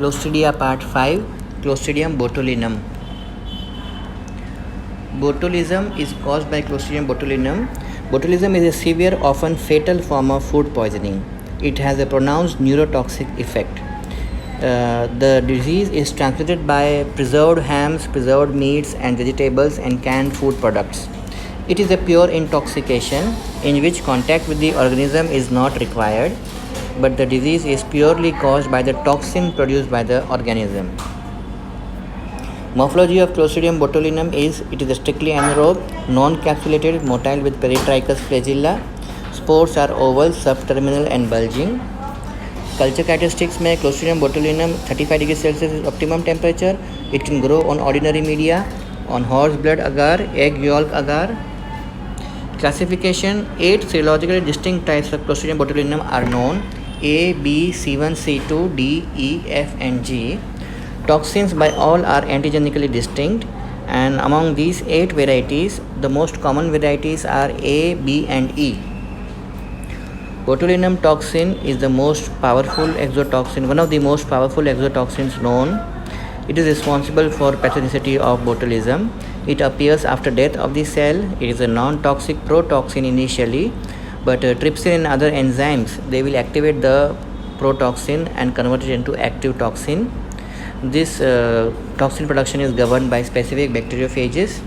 Clostridia Part 5, Clostridium botulinum. Botulism is caused by Clostridium botulinum. Botulism is a severe, often fatal form of food poisoning. It has a pronounced neurotoxic effect. The disease is transmitted by preserved hams, preserved meats and vegetables, and canned food products. It is a pure intoxication in which contact with the organism is not required, but the disease is purely caused by the toxin produced by the organism. Morphology of Clostridium botulinum is it is a strictly anaerobe, non-capsulated, motile with peritrichous flagella. Spores are oval, subterminal and bulging. Culture characteristics में Clostridium botulinum 35 degree Celsius is optimum temperature. It can grow on ordinary media, on horse blood agar, egg yolk agar. Classification: 8 serologically distinct types of Clostridium botulinum are known: A, B, C1, C2, D, E, F, and G. Toxins by all are antigenically distinct, and among these 8 varieties, the most common varieties are A, B, and E. Botulinum toxin is the most powerful exotoxin, one of the most powerful exotoxins known. It is responsible for pathogenicity of botulism. It appears after death of the cell. It is a non-toxic protoxin initially, but trypsin and other enzymes, they will activate the protoxin and convert it into active toxin. This toxin production is governed by specific bacteriophages.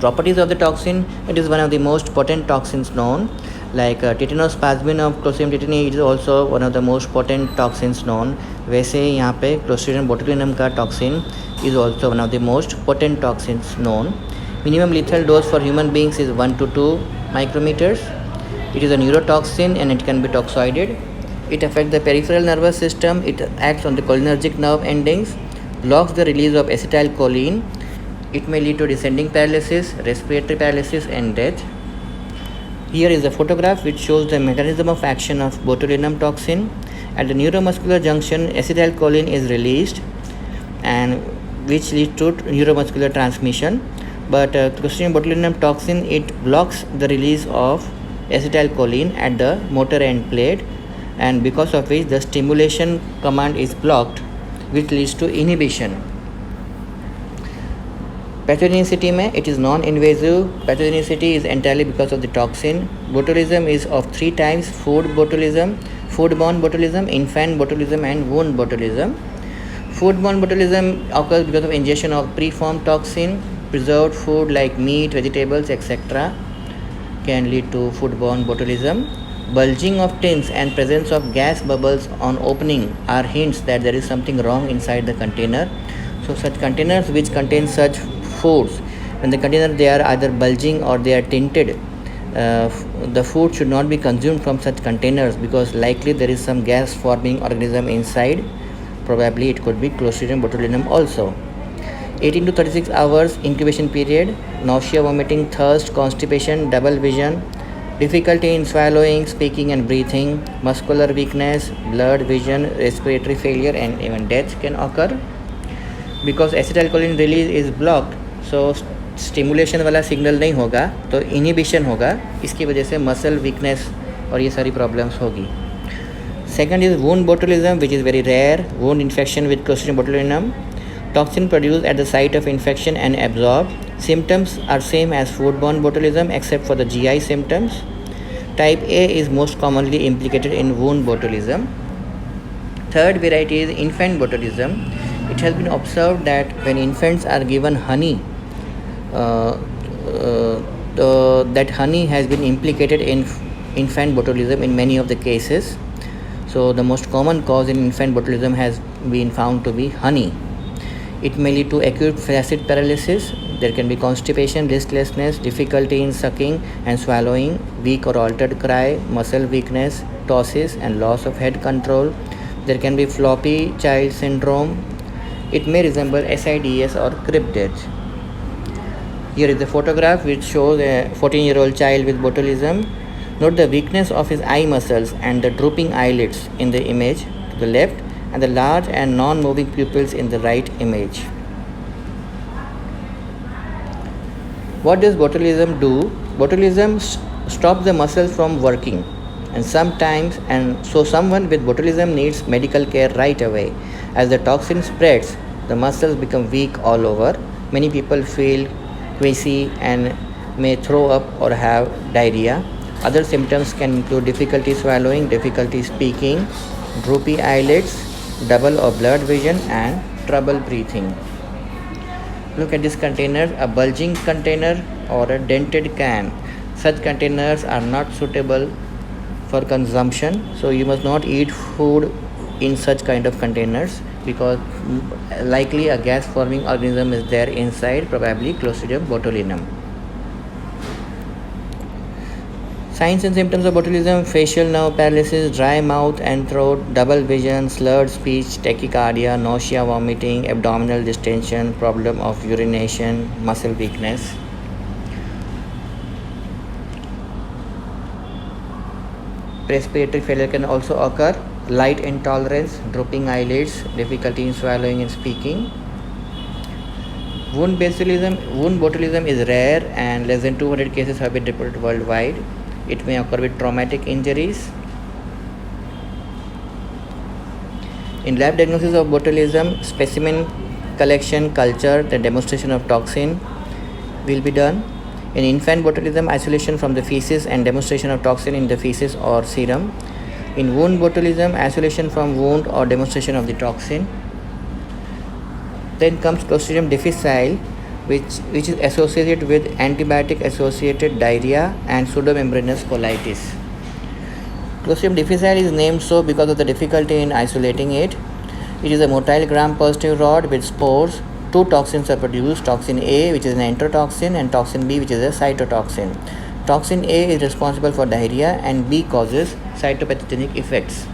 Properties of the toxin: it is one of the most potent toxins known. Like tetanospasmin of Clostridium tetani is also one of the most potent toxins known. वैसे यहाँ पे Clostridium botulinum का toxin is also one of the most potent toxins known. Minimum lethal dose for human beings is 1 to 2 micrometers. It is a neurotoxin and it can be toxoided. It affects the peripheral nervous system. It acts on the cholinergic nerve endings, blocks the release of acetylcholine. It may lead to descending paralysis, respiratory paralysis, and death. Here is a photograph which shows the mechanism of action of botulinum toxin. At the neuromuscular junction, acetylcholine is released, and which leads to neuromuscular transmission. But Clostridium botulinum toxin, it blocks the release of acetylcholine at the motor end plate, and because of which the stimulation command is blocked, which leads to inhibition. Pathogenicity में it is non-invasive. Pathogenicity is entirely because of the toxin. Botulism is of 3 types: foodborne botulism, infant botulism, and wound botulism. Foodborne botulism occurs because of ingestion of preformed toxin. Preserved food like meat, vegetables, etc. can lead to foodborne botulism. Bulging of tins and presence of gas bubbles on opening are hints that there is something wrong inside the container. So such containers which contain such foods, when the container they are either bulging or they are tinted, the food should not be consumed from such containers because likely there is some gas forming organism inside. Probably it could be Clostridium botulinum also. 18 to 36 hours incubation period. Nausea, vomiting, thirst, constipation, double vision, difficulty in swallowing, speaking and breathing, muscular weakness, blurred vision, respiratory failure, and even death can occur. Because acetylcholine release is blocked, so stimulation वाला signal नहीं होगा तो inhibition होगा, इसकी वजह से muscle weakness और ये सारी प्रॉब्लम्स होगी. Second is wound botulism which is very rare. Wound infection with clostridium botulinum. Toxin produced at the site of infection and absorb. Symptoms are same as foodborne botulism except for the GI symptoms. Type A is most commonly implicated in wound botulism. Third variety is infant botulism. It has been observed that when infants are given honey, that honey has been implicated in infant botulism in many of the cases. So the most common cause in infant botulism has been found to be honey. It may lead to acute flaccid paralysis. There can be constipation, listlessness, difficulty in sucking and swallowing, weak or altered cry, muscle weakness, ptosis, and loss of head control. There can be floppy child syndrome. It may resemble SIDS or crib death. Here is the photograph which shows a 14-year-old child with botulism. Note the weakness of his eye muscles and the drooping eyelids in the image to the left, and the large and non-moving pupils in the right image. What does botulism do? Botulism stops the muscles from working, and so someone with botulism needs medical care right away. As the toxin spreads, the muscles become weak all over. Many people feel queasy and may throw up or have diarrhea. Other symptoms can include difficulty swallowing, difficulty speaking, droopy eyelids, double or blurred vision, and trouble breathing. Look at this container, a bulging container or a dented can. Such containers are not suitable for consumption, so you must not eat food in such kind of containers because likely a gas forming organism is there inside, probably Clostridium botulinum. Signs and symptoms of botulism: facial nerve paralysis, dry mouth and throat, double vision, slurred speech, tachycardia, nausea, vomiting, abdominal distension, problem of urination, muscle weakness. Respiratory failure can also occur, light intolerance, drooping eyelids, difficulty in swallowing and speaking. Wound botulism is rare and less than 200 cases have been reported worldwide. It may occur with traumatic injuries. In lab diagnosis of botulism, specimen collection, culture, the demonstration of toxin will be done. In infant botulism, isolation from the feces and demonstration of toxin in the feces or serum. In wound botulism, isolation from wound or demonstration of the toxin. Then comes Clostridium difficile, which is associated with antibiotic associated diarrhea and pseudomembranous colitis. Clostridium difficile is named so because of the difficulty in isolating it. It is a motile gram-positive rod with spores. Two toxins are produced, toxin A, which is an enterotoxin, and toxin B, which is a cytotoxin. Toxin A is responsible for diarrhea and B causes cytopathogenic effects.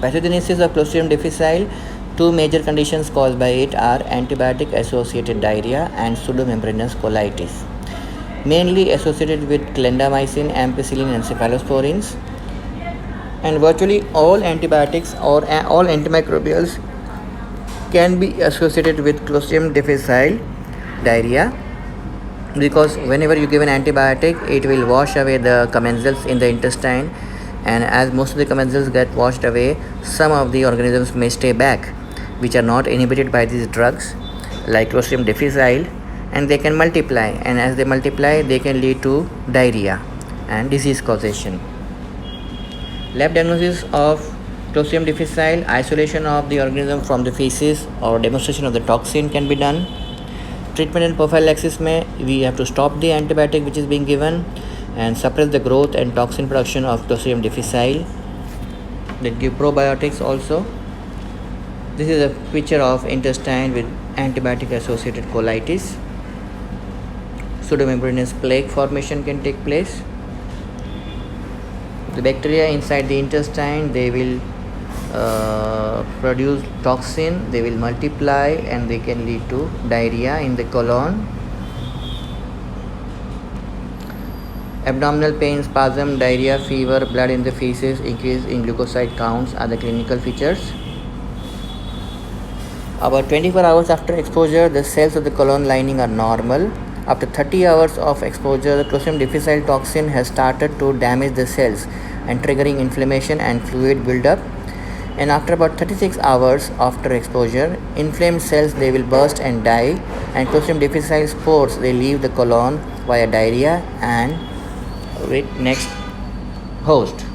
Pathogenesis of Clostridium difficile: two major conditions caused by it are antibiotic associated diarrhea and pseudomembranous colitis, mainly associated with clindamycin, ampicillin, and cephalosporins. And virtually all antibiotics or all antimicrobials can be associated with Clostridium difficile diarrhea, because whenever you give an antibiotic, it will wash away the commensals in the intestine, and as most of the commensals get washed away, some of the organisms may stay back which are not inhibited by these drugs like Clostridium difficile, and they can multiply, and as they multiply they can lead to diarrhea and disease causation. Lab diagnosis of Clostridium difficile: isolation of the organism from the feces or demonstration of the toxin can be done. Treatment and prophylaxis we have to stop the antibiotic which is being given and suppress the growth and toxin production of Clostridium difficile. Then give probiotics also. This is a picture of intestine with antibiotic associated colitis. Pseudomembranous plaque formation can take place. The bacteria inside the intestine, they will produce toxin, they will multiply, and they can lead to diarrhea in the colon. Abdominal pain, spasm, diarrhea, fever, blood in the feces, increase in leukocyte counts are the clinical features. About 24 hours after exposure, the cells of the colon lining are normal. After 30 hours of exposure, the Clostridium difficile toxin has started to damage the cells and triggering inflammation and fluid buildup. And after about 36 hours after exposure, inflamed cells, they will burst and die, and Clostridium difficile spores, they leave the colon via diarrhea and with next host.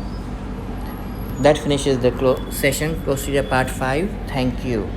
That finishes the session, Clostridia part 5. Thank you.